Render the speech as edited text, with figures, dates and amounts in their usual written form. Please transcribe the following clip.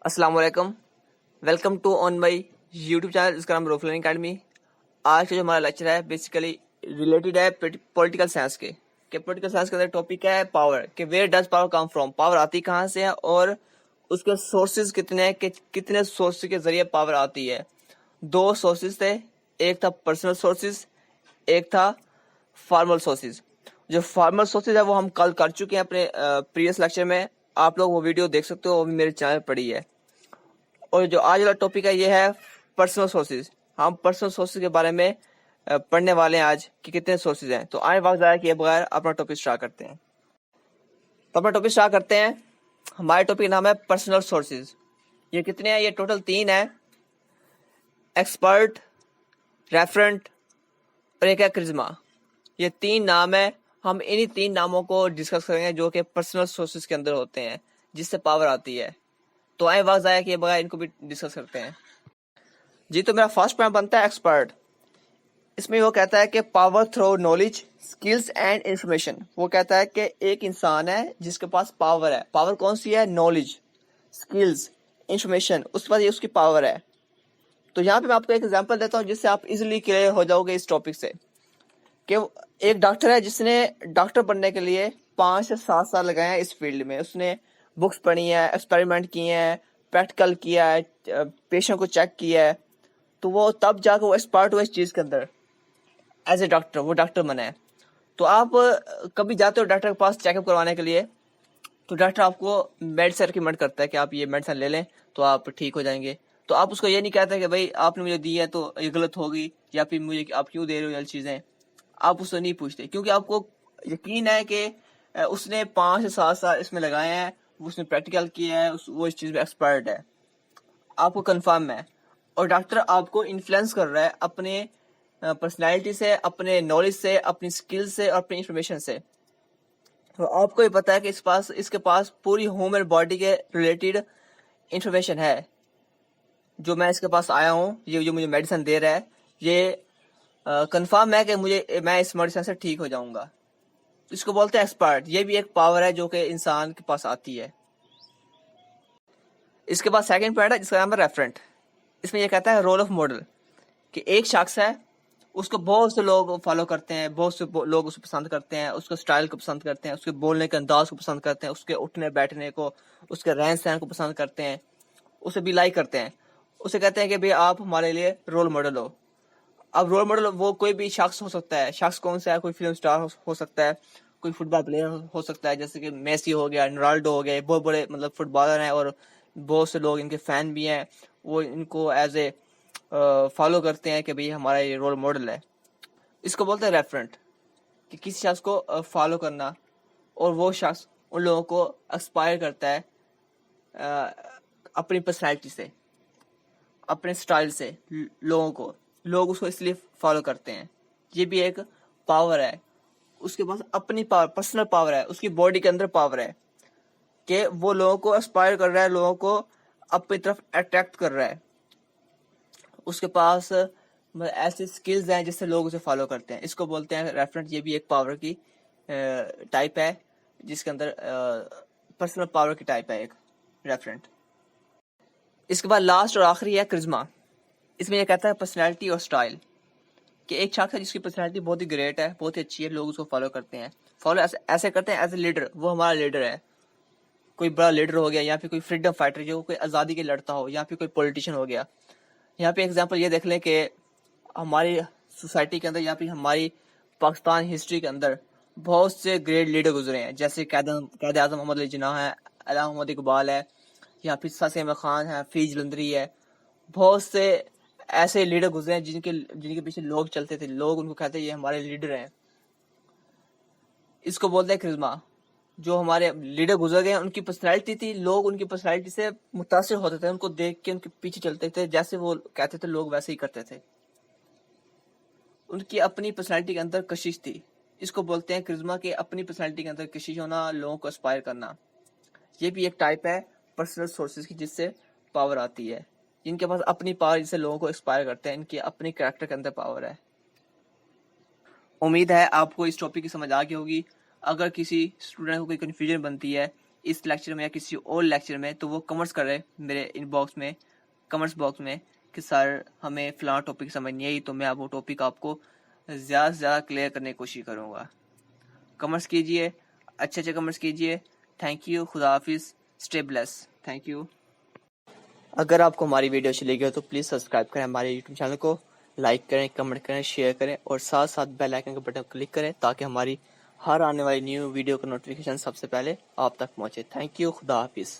अस्सलाम वालेकुम, welcome to on my YouTube channel जिसका नाम रोफ लर्निंग अकेडमी। आज का जो हमारा लेक्चर है बेसिकली रिलेटेड है पॉलिटिकल साइंस के पॉलिटिकल साइंस के अंदर टॉपिक है पावर, कि where does power come from, power आती कहाँ से है और उसके सोर्सेज कितने हैं, कि कितने सोर्सेज के जरिए पावर आती है। दो सोर्सेज थे, एक था पर्सनल सोर्सेज, एक था फॉर्मल सोर्सेज। जो फॉर्मल सोर्सेज है वो हम कल कर चुके हैं अपने प्रीवियस लेक्चर में, आप लोग वो वीडियो देख सकते हो, वो भी मेरे चैनल पर पड़ी है। और जो आज वाला टॉपिक है ये है पर्सनल सोर्सेज। हम पर्सनल सोर्सेज के बारे में पढ़ने वाले हैं आज कि कितने सोर्सेज हैं। तो आए वक्त ज़ाया किए बगैर अपना टॉपिक स्टार्ट करते हैं। हमारे टॉपिक का नाम है पर्सनल सोर्सेज। ये कितने हैं? ये टोटल 3 है, एक्सपर्ट, रेफरेंट और एक है क्रिज्मा। ये 3 नाम है। हम इन्हीं 3 नामों को डिस्कस करेंगे जो कि पर्सनल सोर्सेज के अंदर होते हैं जिससे पावर आती है। तो आए वक्त ज़ाया किए बगैर इनको भी डिस्कस करते हैं। जी, तो मेरा फर्स्ट पॉइंट बनता है एक्सपर्ट। इसमें वो कहता है कि power through knowledge, skills and information. वो कहता है कि एक इंसान है जिसके पास पावर है। पावर कौन सी है? नॉलेज, स्किल्स, इंफॉर्मेशन, उसके पास ये उसकी पावर है। तो यहाँ पे मैं आपको एक एग्जांपल देता हूँ जिससे आप इजीली क्लियर हो जाओगे इस टॉपिक से, कि एक डॉक्टर है जिसने डॉक्टर बनने के लिए 5 से 7 साल लगाए हैं इस फील्ड में। उसने बुक्स पढ़ी है, एक्सपेरिमेंट किए हैं, प्रैक्टिकल किया है, पेशेंट को चेक किया है। तो वो तब जाकर वो एक्सपर्ट हुआ इस चीज़ के अंदर, एज ए डॉक्टर वो डॉक्टर बना है। तो आप कभी जाते हो डॉक्टर के पास चेकअप करवाने के लिए, तो डॉक्टर आपको मेडिसिन रिकमेंड करता है कि आप ये मेडिसिन ले लें तो आप ठीक हो जाएंगे। तो आप उसको ये नहीं कहते कि भाई आपने मुझे दी है तो ये गलत होगी, या फिर मुझे आप क्यों दे रहे हो ये चीज़ें। आप उससे नहीं पूछते क्योंकि आपको यकीन है कि उसने 5 से 7 साल इसमें लगाए हैं, उसने प्रैक्टिकल किया है, वो इस चीज़ में एक्सपर्ट है, आपको कंफर्म है। और डॉक्टर आपको इन्फ्लुएंस कर रहा है अपने पर्सनालिटी से, अपने नॉलेज से, अपनी स्किल से और अपनी इंफॉर्मेशन से। तो आपको ये पता है कि इसके पास पूरी ह्यूमन बॉडी के रिलेटेड इंफॉर्मेशन है। जो मैं इसके पास आया हूँ, ये जो मुझे मेडिसिन दे रहा है, ये कंफर्म है कि मैं इस मेडिसिन से ठीक हो जाऊंगा। इसको बोलते हैं एक्सपर्ट। ये भी एक पावर है जो कि इंसान के पास आती है। इसके बाद सेकंड पॉइंट है जिसका नाम है रेफरेंट। इसमें यह कहता है रोल ऑफ मॉडल, कि एक शख्स है, उसको बहुत से लोग फॉलो करते हैं, बहुत से लोग उसे पसंद करते हैं, उसके स्टाइल को पसंद करते हैं, उसके बोलने के अंदाज को पसंद करते हैं, उसके उठने बैठने को, उसके रहन सहन को पसंद करते हैं, उसे भी लाइक करते हैं। उसे कहते हैं कि भाई आप हमारे लिए रोल मॉडल हो। अब रोल मॉडल वो कोई भी शख्स हो सकता है। शख्स कौन सा है? कोई फिल्म स्टार हो सकता है, कोई फुटबॉल प्लेयर हो सकता है, जैसे कि मेसी हो गया, रोनाल्डो हो गए, बहुत बड़े मतलब फुटबॉलर हैं और बहुत से लोग इनके फैन भी हैं। वो इनको एज ए फॉलो करते हैं कि भाई हमारा ये रोल मॉडल है। इसको बोलते हैं रेफरेंट, कि किसी शख्स को फॉलो करना और वो शख्स उन लोगों को एक्सपायर करता है अपनी पर्सनैलिटी से, अपने स्टाइल से। लोग उसको इसलिए फॉलो करते हैं। ये भी एक पावर है। उसके पास अपनी पावर, पर्सनल पावर है, उसकी बॉडी के अंदर पावर है कि वो लोगों को एक्सपायर कर रहा है, लोगों को अपनी तरफ अट्रैक्ट कर रहा है। उसके पास ऐसी स्किल्स हैं जिससे लोग उसे फॉलो करते हैं। इसको बोलते हैं रेफरेंट। ये भी एक पावर की टाइप है, जिसके अंदर पर्सनल पावर की टाइप है एक रेफरेंट। इसके बाद लास्ट और आखिरी है क्रिज्मा। इसमें यह कहता है पर्सनैलिटी और स्टाइल, कि एक शख्स है जिसकी पर्सनैलिटी बहुत ही ग्रेट है, बहुत ही अच्छी है, लोग उसको फॉलो करते हैं। फॉलो ऐसे करते हैं एज ए लीडर, वो हमारा लीडर है। कोई बड़ा लीडर हो गया, या फिर कोई फ्रीडम फाइटर जो कोई आज़ादी के लड़ता हो, या फिर कोई पॉलिटिशियन हो गया। यहाँ पे एग्जांपल ये देख लें कि हमारी सोसाइटी के अंदर या फिर हमारी पाकिस्तान हिस्ट्री के अंदर बहुत से ग्रेट लीडर गुजरे हैं, जैसे कायद आज़म मोहम्मद अली जिन्ना है, अल्लामा मोहम्मद इकबाल है, या फिर सर अहमद खान है, फीज जलंधरी है। बहुत से ऐसे लीडर गुजरे हैं जिनके पीछे लोग चलते थे, लोग उनको कहते हैं ये हमारे लीडर हैं। इसको बोलते हैं क्रिज्मा। जो हमारे लीडर गुजर गए उनकी पर्सनैलिटी थी, लोग उनकी पर्सनैलिटी से मुतासिर होते थे, उनको देख के उनके पीछे चलते थे, जैसे वो कहते थे लोग वैसे ही करते थे। उनकी अपनी पर्सनैलिटी के अंदर कशिश थी। इसको बोलते हैं क्रिज्मा, के अपनी पर्सनैलिटी के अंदर कशिश होना, लोगों को इंस्पायर करना। ये भी एक टाइप है पर्सनल सोर्सेज की जिससे पावर आती है। जिनके पास अपनी पावर, जिससे लोगों को इंस्पायर करते हैं, इनकी अपनी कैरेक्टर के अंदर पावर है। उम्मीद है आपको इस टॉपिक की समझ आ गई होगी। अगर किसी स्टूडेंट को कोई कन्फ्यूजन बनती है اس لیکچر میں یا کسی اور لیکچر میں تو وہ کمنٹس کر رہے میرے ان باکس میں، کمنٹس باکس میں کہ سر ہمیں فلاں ٹاپک سمجھ نہیں آئی، تو میں وہ ٹاپک آپ کو زیادہ سے زیادہ کلیئر کرنے کی کوشش کروں گا. کمنٹس کیجئے، اچھے اچھے کمنٹس کیجئے. تھینک یو، خدا حافظ، اسٹے بلیس. Thank you. اگر آپ کو ہماری ویڈیو اچھی لگی ہو تو پلیز سبسکرائب کریں ہمارے یوٹیوب چینل کو، لائک کریں، کمنٹ کریں، شیئر کریں اور ساتھ ساتھ بیل آئکن کے بٹن کو کلک کریں تاکہ ہماری ہر آنے والی نیو ویڈیو کا نوٹیفیکیشن سب سے پہلے آپ تک پہنچے. تھینک یو، خدا حافظ.